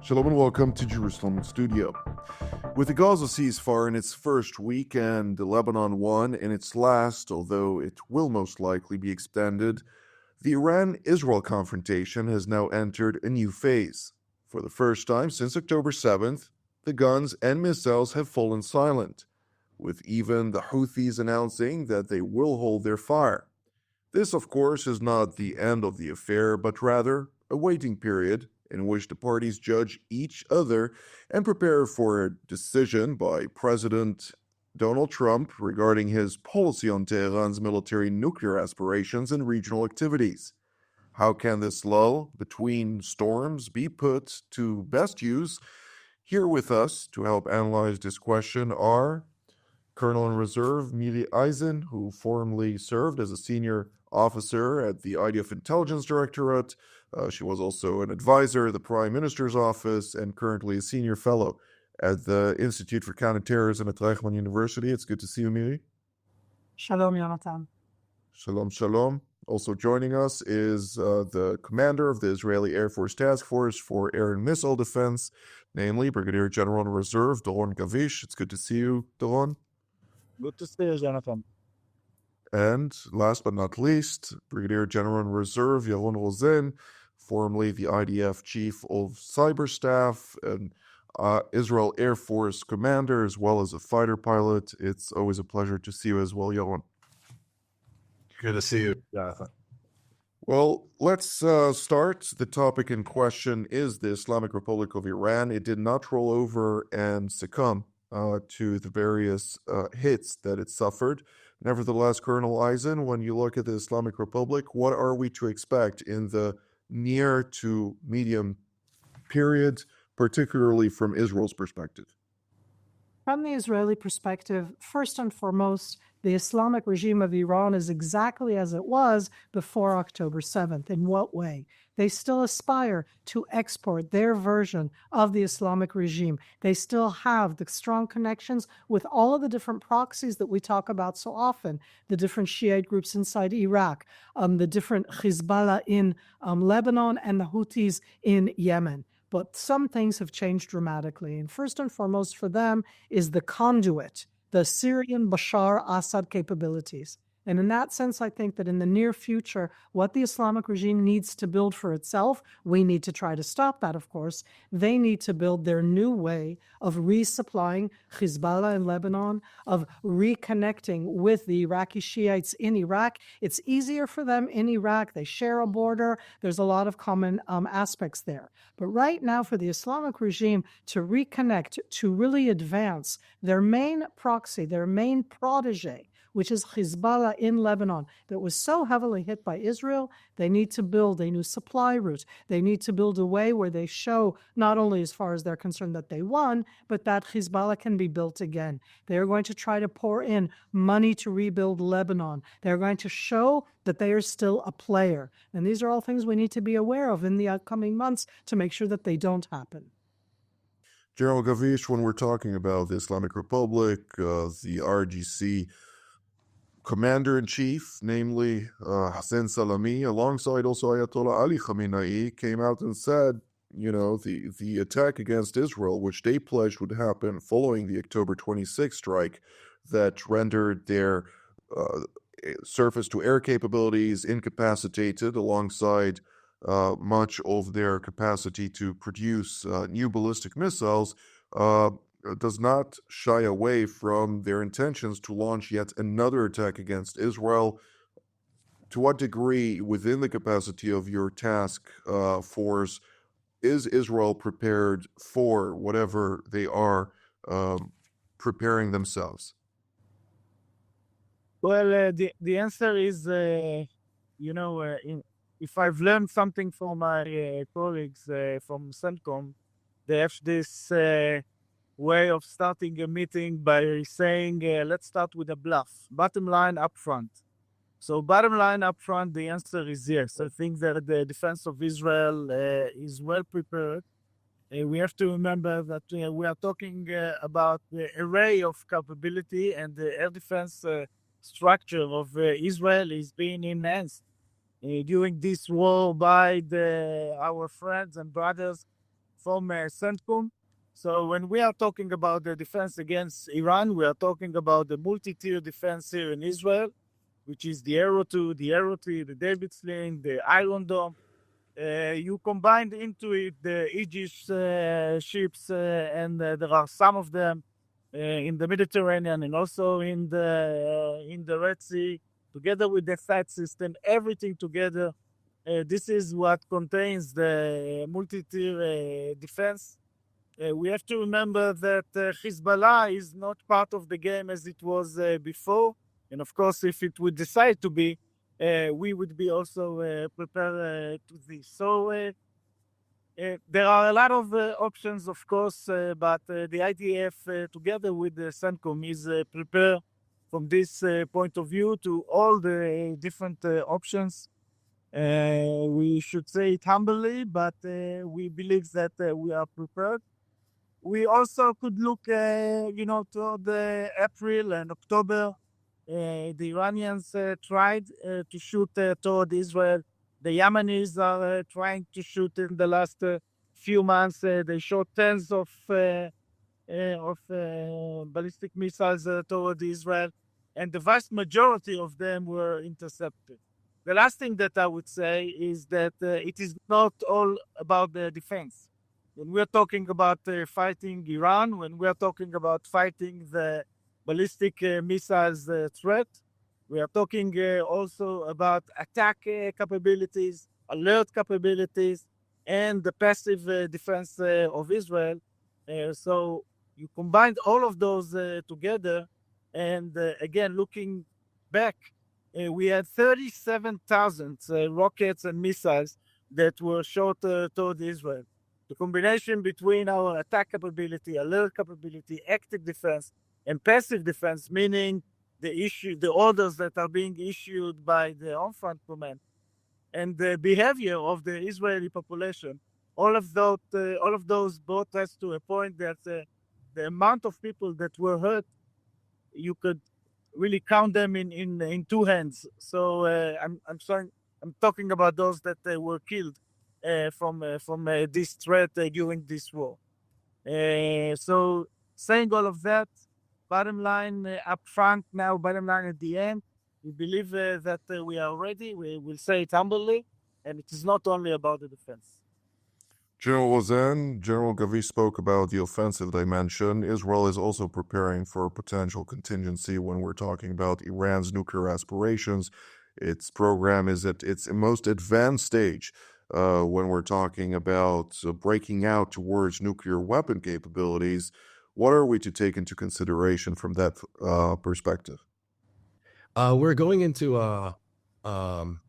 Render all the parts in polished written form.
Shalom and welcome to Jerusalem Studio. With the Gaza ceasefire in its first week and the Lebanon one in its last, although it will most likely be extended, the Iran-Israel confrontation has now entered a new phase. For the first time since October 7th, the guns and missiles have fallen silent, with even the Houthis announcing that they will hold their fire. This, of course, is not the end of the affair, but rather a waiting period in which the parties judge each other and prepare for a decision by President Donald Trump regarding his policy on Tehran's military nuclear aspirations and regional activities. How can this lull between storms be put to best use? Here with us to help analyze this question are Colonel in Reserve Miri, who formerly served as a senior officer at the IDF Intelligence Directorate. She was also an advisor at the Prime Minister's office and currently a senior fellow at the Institute for Counterterrorism at Reichman University. It's good to see you, Miri. Shalom, Yonatan. Shalom, shalom. Also joining us is the commander of the Israeli Air Force Task Force for Air and Missile Defense, namely Brigadier General in Reserve Doron Gavish. It's good to see you, Doron. Good to see you, Jonathan. And last but not least, Brigadier General in Reserve Yaron Rosen, formerly the IDF Chief of Cyber Staff and Israel Air Force Commander, as well as a fighter pilot. It's always a pleasure to see you as well, Yaron. Good to see you, Jonathan. Well, let's start. The topic in question is the Islamic Republic of Iran. It did not roll over and succumb to the various hits that it suffered. Nevertheless, Colonel Eisen, when you look at the Islamic Republic, what are we to expect in the near to medium period, particularly from Israel's perspective? From the Israeli perspective, first and foremost, the Islamic regime of Iran is exactly as it was before October 7th. In what way? They still aspire to export their version of the Islamic regime. They still have the strong connections with all of the different proxies that we talk about so often, the different Shiite groups inside Iraq, the different Hezbollah in Lebanon, and the Houthis in Yemen. But some things have changed dramatically. And first and foremost for them is the conduit, the Syrian Bashar Assad capabilities. And in that sense, I think that in the near future, what the Islamic regime needs to build for itself, we need to try to stop that, of course. They need to build their new way of resupplying Hezbollah in Lebanon, of reconnecting with the Iraqi Shiites in Iraq. It's easier for them in Iraq. They share a border. There's a lot of common aspects there. But right now, for the Islamic regime to reconnect, to really advance their main proxy, their main protege, which is Hezbollah in Lebanon, that was so heavily hit by Israel, they need to build a new supply route. They need to build a way where they show, not only as far as they're concerned that they won, but that Hezbollah can be built again. They are going to try to pour in money to rebuild Lebanon. They're going to show that they are still a player. And these are all things we need to be aware of in the upcoming months to make sure that they don't happen. General Gavish, when we're talking about the Islamic Republic, the RGC Commander-in-Chief, namely Hassan Salami, alongside also Ayatollah Ali Khamenei, came out and said, the attack against Israel, which they pledged would happen following the October 26th strike that rendered their surface-to-air capabilities incapacitated alongside much of their capacity to produce new ballistic missiles, does not shy away from their intentions to launch yet another attack against Israel. To what degree, within the capacity of your task force, is Israel prepared for whatever they are preparing themselves? Well, the answer is, if I've learned something from my colleagues from CENTCOM, they have this way of starting a meeting by saying, let's start with a bluff. Bottom line up front. So bottom line up front, the answer is yes. I think that the defense of Israel is well prepared. We have to remember that we are talking about the array of capability, and the air defense structure of Israel is being enhanced during this war by our friends and brothers from CENTCOM. So when we are talking about the defense against Iran, we are talking about the multi-tier defense here in Israel, which is the Arrow 2, the Arrow 3, the David Sling, the Iron Dome. You combined into it the Aegis ships, and there are some of them in the Mediterranean and also in the Red Sea, together with the SAT system, everything together. This is what contains the multi-tier defense. We have to remember that Hezbollah is not part of the game as it was before. And of course, if it would decide to be, we would be also prepared to this. So there are a lot of options, of course, but the IDF, together with the CENTCOM, is prepared from this point of view to all the different options. We should say it humbly, but we believe that we are prepared. We also could look, toward April and October. The Iranians tried to shoot toward Israel. The Yemenis are trying to shoot in the last few months. They shot tens of ballistic missiles toward Israel, and the vast majority of them were intercepted. The last thing that I would say is that it is not all about the defense. When we're talking about fighting Iran, when we're talking about fighting the ballistic missiles threat, we are talking also about attack capabilities, alert capabilities, and the passive defense of Israel. So you combine all of those together, and again, looking back, we had 37,000 rockets and missiles that were shot toward Israel. The combination between our attack capability, alert capability, active defense, and passive defense, meaning the orders that are being issued by the on-front command, and the behavior of the Israeli population, all of those brought us to a point that the amount of people that were hurt, you could really count them in two hands. So I'm talking about those that were killed from this threat during this war. So saying all of that, bottom line up front now, bottom line at the end, we believe that we are ready. We will say it humbly, and it is not only about the defense. General Wazan, General Gavi spoke about the offensive dimension. Israel is also preparing for a potential contingency when we're talking about Iran's nuclear aspirations. Its program is at its most advanced stage when we're talking about breaking out towards nuclear weapon capabilities. What are we to take into consideration from that perspective? We're going into a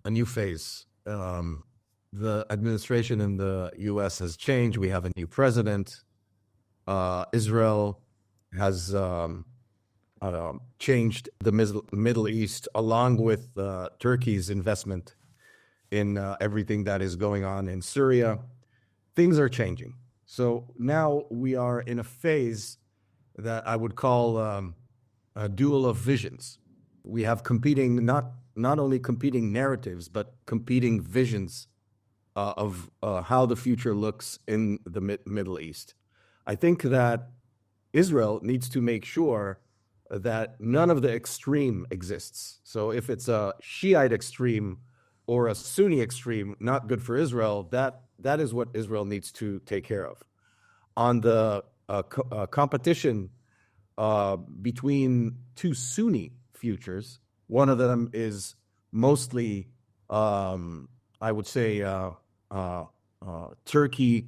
new phase. The administration in the U.S. has changed. We have a new president. Israel has changed the Middle East, along with Turkey's investment in everything that is going on in Syria. Things are changing. So now we are in a phase that I would call a duel of visions. We have competing, not only competing narratives, but competing visions of how the future looks in the Middle East. I think that Israel needs to make sure that none of the extreme exists. So if it's a Shiite extreme or a Sunni extreme, not good for Israel, that is what Israel needs to take care of. On the competition between two Sunni futures, one of them is mostly, I would say, Turkey,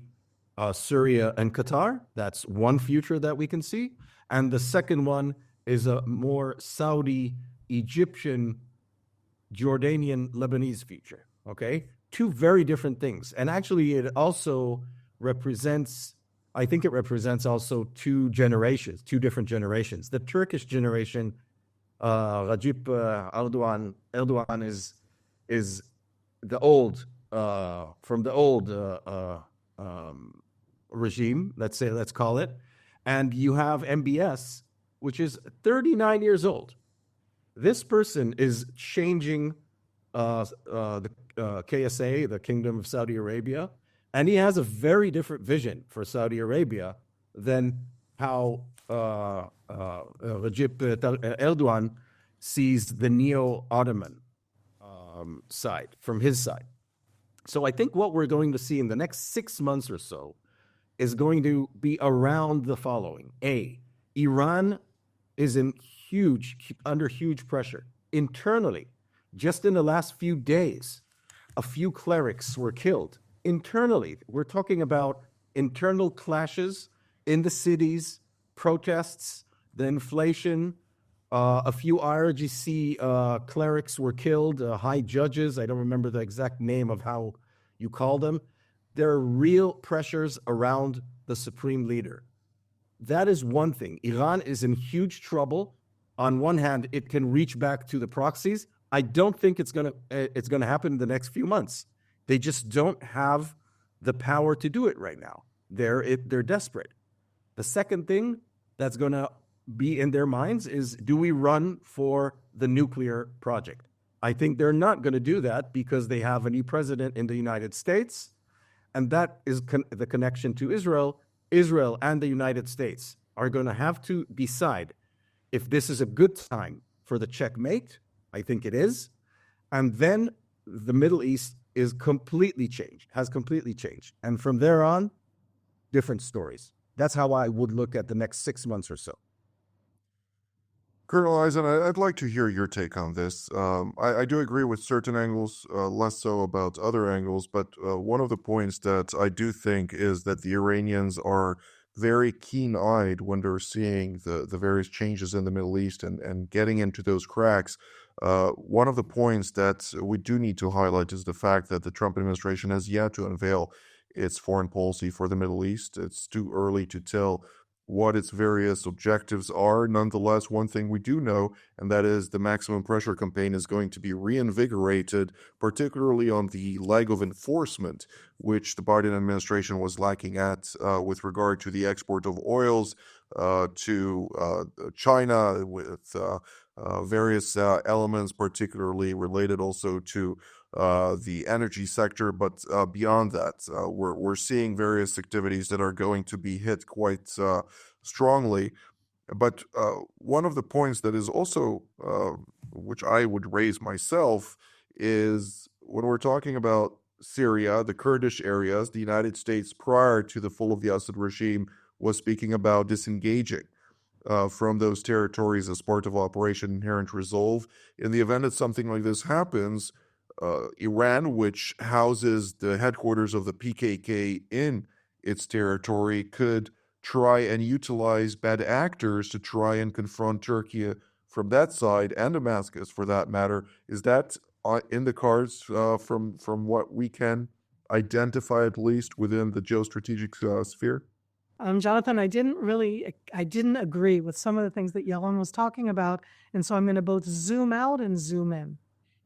Syria, and Qatar. That's one future that we can see. And the second one is a more Saudi, Egyptian, Jordanian, Lebanese future. Okay? Two very different things. And actually, it also represents, I think it represents also two generations, two different generations. The Turkish generation, Recep Erdogan is the old, from the old regime, let's call it. And you have MBS, which is 39 years old. This person is changing the KSA, the Kingdom of Saudi Arabia, And he has a very different vision for Saudi Arabia than how Recep Erdogan sees the neo-Ottoman side, from his side. So I think what we're going to see in the next 6 months or so is going to be around the following. A, Iran is under huge pressure internally. Just in the last few days, a few clerics were killed. Internally, we're talking about internal clashes in the cities, protests, the inflation. A few IRGC clerics were killed, high judges. I don't remember the exact name of how you call them. There are real pressures around the supreme leader. That is one thing. Iran is in huge trouble. On one hand, it can reach back to the proxies. I don't think it's gonna happen in the next few months. They just don't have the power to do it right now. They're desperate. The second thing that's gonna be in their minds is, do we run for the nuclear project? I think they're not gonna do that because they have a new president in the United States, and that is the connection to Israel. Israel and the United States are gonna have to decide if this is a good time for the checkmate. I think it is. And then the Middle East has completely changed. And from there on, different stories. That's how I would look at the next 6 months or so. Colonel Eisen, I'd like to hear your take on this. I do agree with certain angles, less so about other angles, but one of the points that I do think is that the Iranians are very keen-eyed when they're seeing the various changes in the Middle East and getting into those cracks. One of the points that we do need to highlight is the fact that the Trump administration has yet to unveil its foreign policy for the Middle East. It's too early to tell what its various objectives are. Nonetheless, one thing we do know, and that is the maximum pressure campaign is going to be reinvigorated, particularly on the leg of enforcement, which the Biden administration was lacking at with regard to the export of oils to China, with various elements, particularly related also to the energy sector. But beyond that, we're seeing various activities that are going to be hit quite strongly. But one of the points that is also, which I would raise myself, is when we're talking about Syria, the Kurdish areas, the United States, prior to the fall of the Assad regime, was speaking about disengaging from those territories as part of Operation Inherent Resolve. In the event that something like this happens, Iran, which houses the headquarters of the PKK in its territory, could try and utilize bad actors to try and confront Turkey from that side, and Damascus for that matter. Is that in the cards from what we can identify, at least within the geostrategic sphere? Jonathan, I didn't agree with some of the things that Yellen was talking about. And so I'm going to both zoom out and zoom in,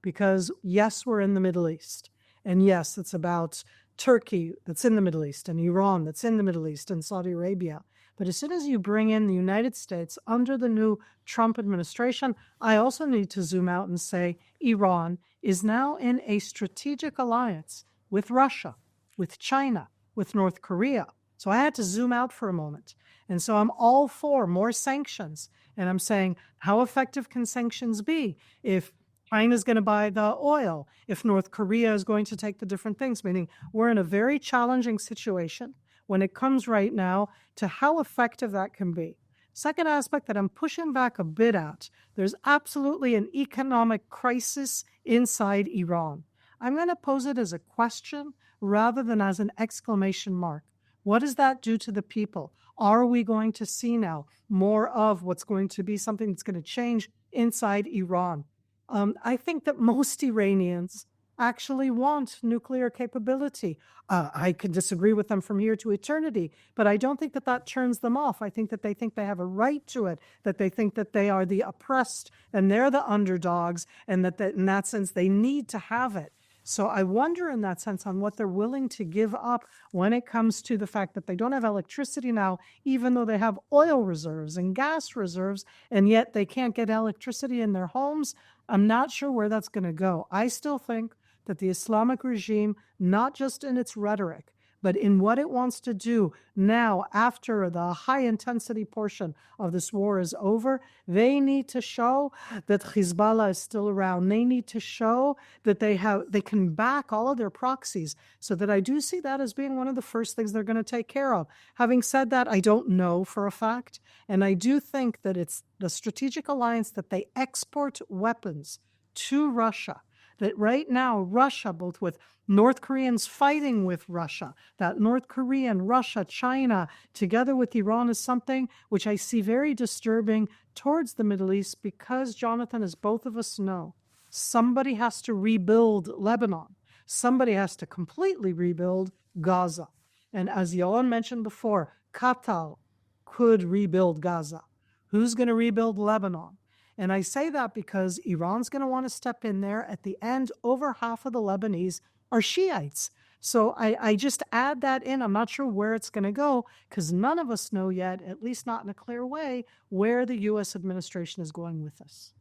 because yes, we're in the Middle East. And yes, it's about Turkey that's in the Middle East, and Iran that's in the Middle East, and Saudi Arabia. But as soon as you bring in the United States under the new Trump administration, I also need to zoom out and say Iran is now in a strategic alliance with Russia, with China, with North Korea. So I had to zoom out for a moment. And so I'm all for more sanctions. And I'm saying, how effective can sanctions be if China's going to buy the oil, if North Korea is going to take the different things? Meaning we're in a very challenging situation when it comes right now to how effective that can be. Second aspect that I'm pushing back a bit at, there's absolutely an economic crisis inside Iran. I'm going to pose it as a question rather than as an exclamation mark. What does that do to the people? Are we going to see now more of what's going to be something that's going to change inside Iran? I think that most Iranians actually want nuclear capability. I can disagree with them from here to eternity, but I don't think that that turns them off. I think that they have a right to it, that they think that they are the oppressed and they're the underdogs, and that in that sense they need to have it. So I wonder in that sense on what they're willing to give up when it comes to the fact that they don't have electricity now, even though they have oil reserves and gas reserves, and yet they can't get electricity in their homes. I'm not sure where that's going to go. I still think that the Islamic regime, not just in its rhetoric, But in what it wants to do now, after the high intensity portion of this war is over, they need to show that Hezbollah is still around. They need to show that they can back all of their proxies. So that I do see that as being one of the first things they're going to take care of. Having said that, I don't know for a fact. And I do think that it's the strategic alliance that they export weapons to Russia. That right now, Russia, both with North Koreans fighting with Russia, that North Korean, Russia, China, together with Iran is something which I see very disturbing towards the Middle East because, Jonathan, as both of us know, somebody has to rebuild Lebanon. Somebody has to completely rebuild Gaza. And as Yohan mentioned before, Qatar could rebuild Gaza. Who's going to rebuild Lebanon? And I say that because Iran's going to want to step in there. At the end, over half of the Lebanese are Shiites. So I just add that in. I'm not sure where it's going to go because none of us know yet, at least not in a clear way, where the U.S. administration is going with this.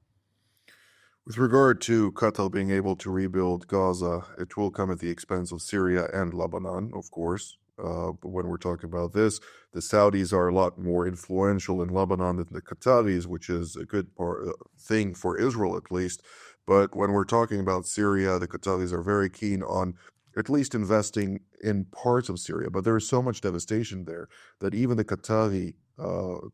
With regard to Qatar being able to rebuild Gaza, it will come at the expense of Syria and Lebanon, of course. But when we're talking about this, the Saudis are a lot more influential in Lebanon than the Qataris, which is a good thing for Israel at least. But when we're talking about Syria, the Qataris are very keen on at least investing in parts of Syria. But there is so much devastation there that even the Qatari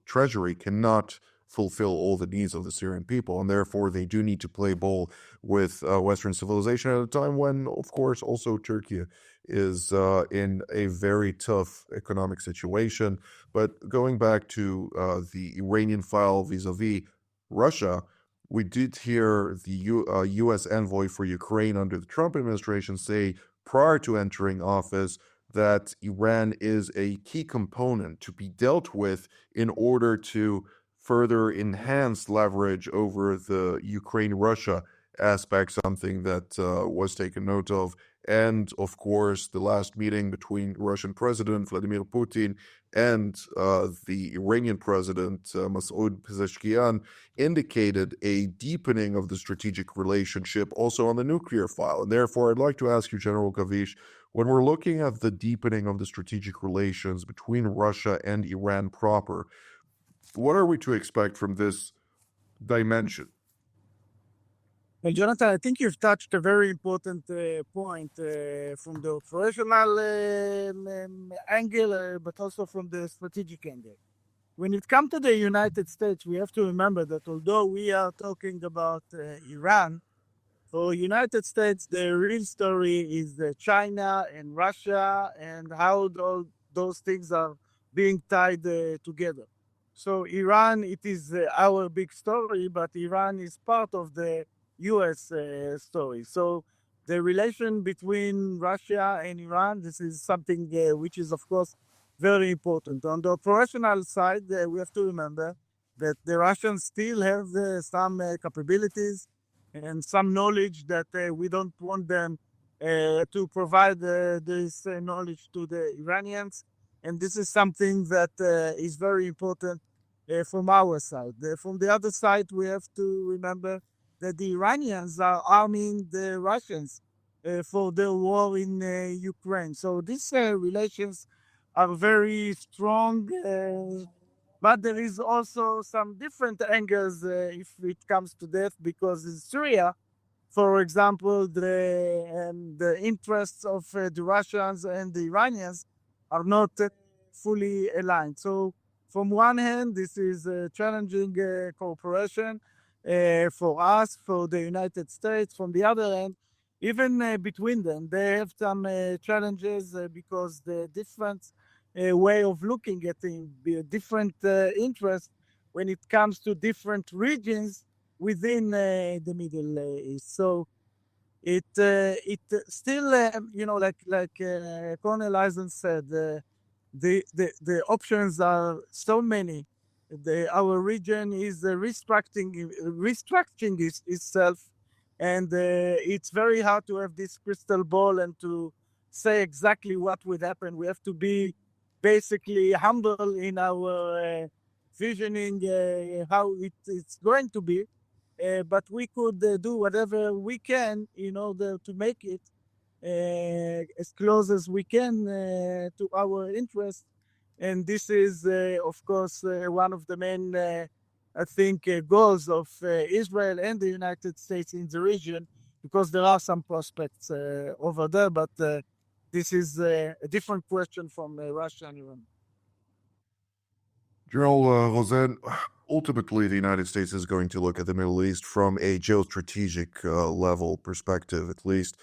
treasury cannot fulfill all the needs of the Syrian people, and therefore they do need to play ball with Western civilization at a time when, of course, also Turkey is in a very tough economic situation. But going back to the Iranian file vis-a-vis Russia, we did hear the U.S. envoy for Ukraine under the Trump administration say prior to entering office that Iran is a key component to be dealt with in order to further enhance leverage over the Ukraine-Russia aspect, something that was taken note of. And, of course, the last meeting between Russian President Vladimir Putin and the Iranian President Masoud Pezeshkian indicated a deepening of the strategic relationship also on the nuclear file. And therefore, I'd like to ask you, General Kavish, when we're looking at the deepening of the strategic relations between Russia and Iran proper, what are we to expect from this dimension? Well, Jonathan, I think you've touched a very important point from the operational angle, but also from the strategic angle. When it comes to the United States, we have to remember that although we are talking about Iran, for United States, the real story is China and Russia and how those things are being tied together. So Iran, it is our big story, but Iran is part of the U.S. Story. So the relation between Russia and Iran, this is something which is, of course, very important. On the operational side, we have to remember that the Russians still have some capabilities and some knowledge that we don't want them to provide this knowledge to the Iranians. And this is something that is very important from our side. From the other side, we have to remember that the Iranians are arming the Russians for the war in Ukraine. So these relations are very strong, but there is also some different angles if it comes to that, because in Syria, for example, the interests of the Russians and the Iranians are not fully aligned. So from one hand, this is a challenging cooperation for us, for the United States. From the other hand, even between them, they have some challenges because the different way of looking at things, different interests when it comes to different regions within the Middle East. So it still, like Colonel Eisen said, the options are so many. Our region is restructuring itself, and it's very hard to have this crystal ball and to say exactly what would happen. We have to be basically humble in our visioning how it's going to be, but we could do whatever we can in order to make it as close as we can to our interests. And this is, of course, one of the main, I think, goals of Israel and the United States in the region, because there are some prospects over there, but this is a different question from Russia and Iran. General Rosen, ultimately, the United States is going to look at the Middle East from a geostrategic level perspective, at least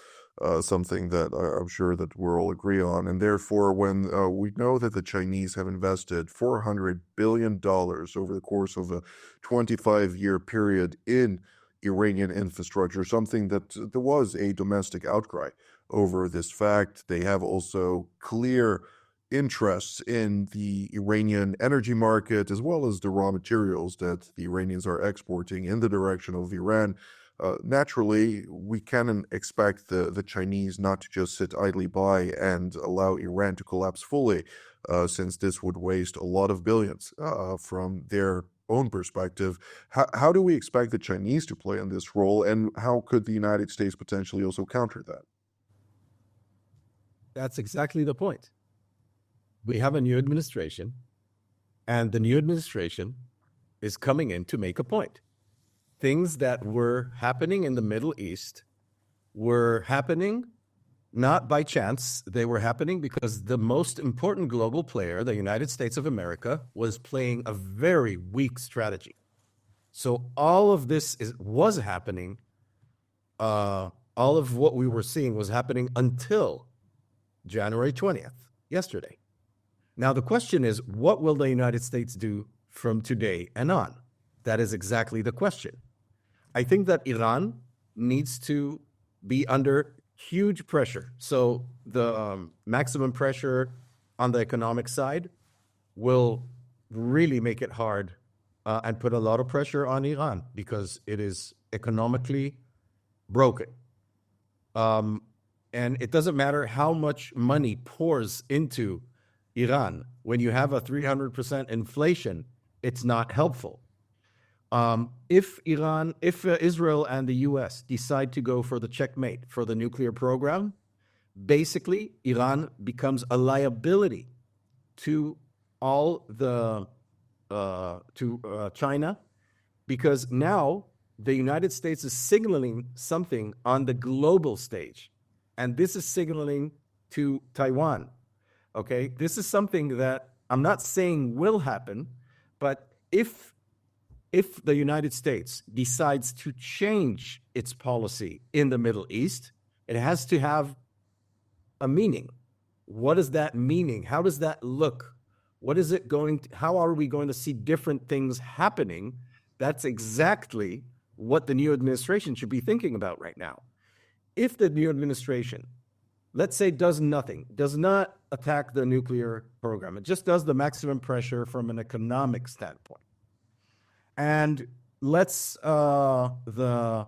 something that I'm sure that we'll all agree on. And therefore, when we know that the Chinese have invested $400 billion over the course of a 25-year period in Iranian infrastructure, something that there was a domestic outcry over this fact. They have also clear interests in the Iranian energy market, as well as the raw materials that the Iranians are exporting in the direction of Iran. Naturally, we can expect the Chinese not to just sit idly by and allow Iran to collapse fully, since this would waste a lot of billions from their own perspective. How do we expect the Chinese to play in this role, and how could the United States potentially also counter that? That's exactly the point. We have a new administration, and the new administration is coming in to make a point. Things that were happening in the Middle East were happening not by chance. They were happening because the most important global player, the United States of America, was playing a very weak strategy. So all of this was happening. All of what we were seeing was happening until January 20th, yesterday. Now, the question is, what will the United States do from today and on? That is exactly the question. I think that Iran needs to be under huge pressure. So the maximum pressure on the economic side will really make it hard and put a lot of pressure on Iran because it is economically broken. And it doesn't matter how much money pours into Iran. When you have a 300% inflation, it's not helpful. If Israel and the US decide to go for the checkmate for the nuclear program, basically Iran becomes a liability to all the China, because now the United States is signaling something on the global stage, and this is signaling to Taiwan. Okay, this is something that I'm not saying will happen, but if the United States decides to change its policy in the Middle East, it has to have a meaning. What is that meaning? How does that look? What is it going to, how are we going to see different things happening? That's exactly what the new administration should be thinking about right now. If the new administration, let's say, does nothing, does not attack the nuclear program, it just does the maximum pressure from an economic standpoint, and lets the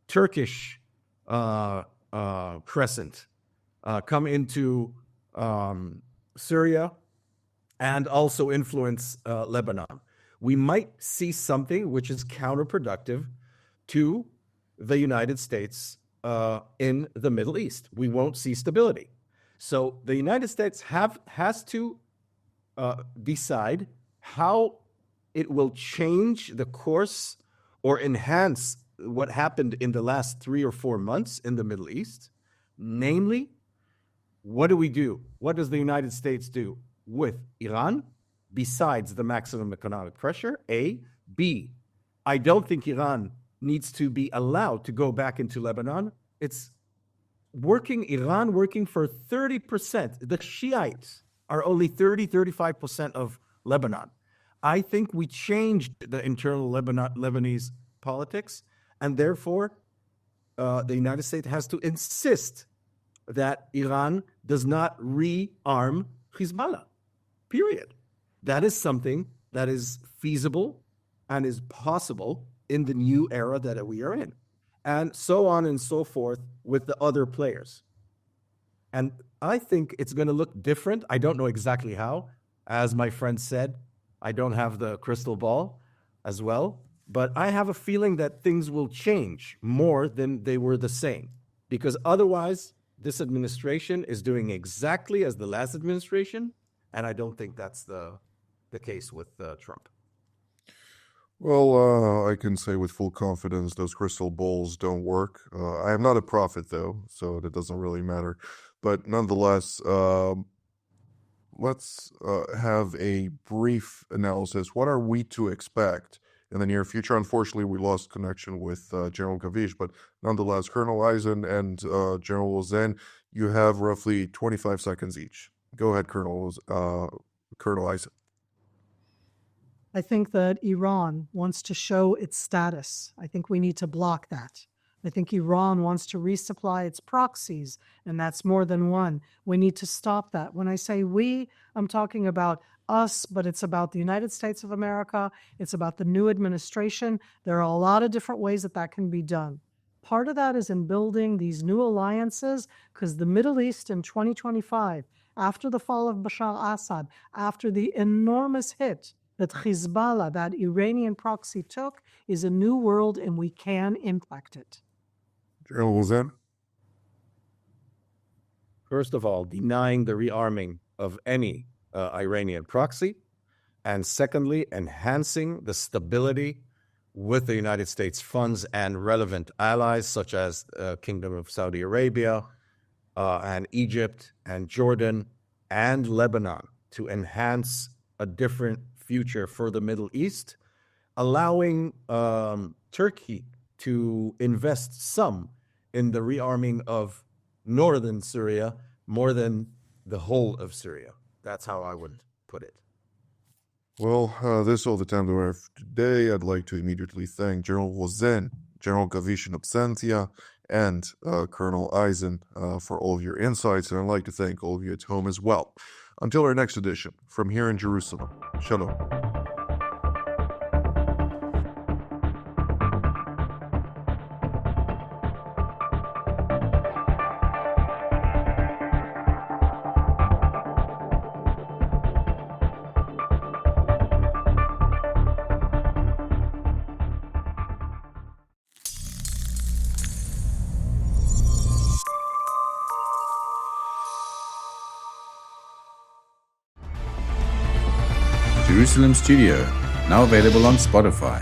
Turkish crescent come into Syria and also influence Lebanon, we might see something which is counterproductive to the United States in the Middle East. We won't see stability. So the United States has to decide how it will change the course or enhance what happened in the last 3 or 4 months in the Middle East. Namely, what do we do? What does the United States do with Iran besides the maximum economic pressure? A. B. I don't think Iran needs to be allowed to go back into Lebanon. It's Iran working for 30%. The Shiites are only 35% of Lebanon. I think we changed the internal Lebanese politics, and therefore the United States has to insist that Iran does not rearm Hezbollah, period. That is something that is feasible and is possible in the new era that we are in, and so on and so forth with the other players. And I think it's going to look different. I don't know exactly how. As my friend said, I don't have the crystal ball as well, but I have a feeling that things will change more than they were the same, because otherwise This administration is doing exactly as the last administration, and I don't think that's the case with Trump. Well, I can say with full confidence those crystal balls don't work. I am not a prophet, though, so that doesn't really matter. But nonetheless, let's have a brief analysis. What are we to expect in the near future? Unfortunately, we lost connection with General Gavish, but nonetheless, Colonel Eisen and General Zen, you have roughly 25 seconds each. Go ahead, Colonel Eisen. I think that Iran wants to show its status. I think we need to block that. I think Iran wants to resupply its proxies, and that's more than one. We need to stop that. When I say we, I'm talking about us, but it's about the United States of America. It's about the new administration. There are a lot of different ways that can be done. Part of that is in building these new alliances, because the Middle East in 2025, after the fall of Bashar Assad, after the enormous hit that Hezbollah, that Iranian proxy, took, is a new world, and we can impact it. General Zen? First of all, denying the rearming of any Iranian proxy, and secondly, enhancing the stability with the United States funds and relevant allies such as Kingdom of Saudi Arabia and Egypt and Jordan and Lebanon to enhance a different future for the Middle East, allowing Turkey to invest some in the rearming of northern Syria more than the whole of Syria. That's how I would put it. Well, this is all the time that we have today. I'd like to immediately thank General Rosen, General Gavish in absentia, and Colonel Eisen for all of your insights, and I'd like to thank all of you at home as well. Until our next edition, from here in Jerusalem, Shalom. Jerusalem Studio, now available on Spotify.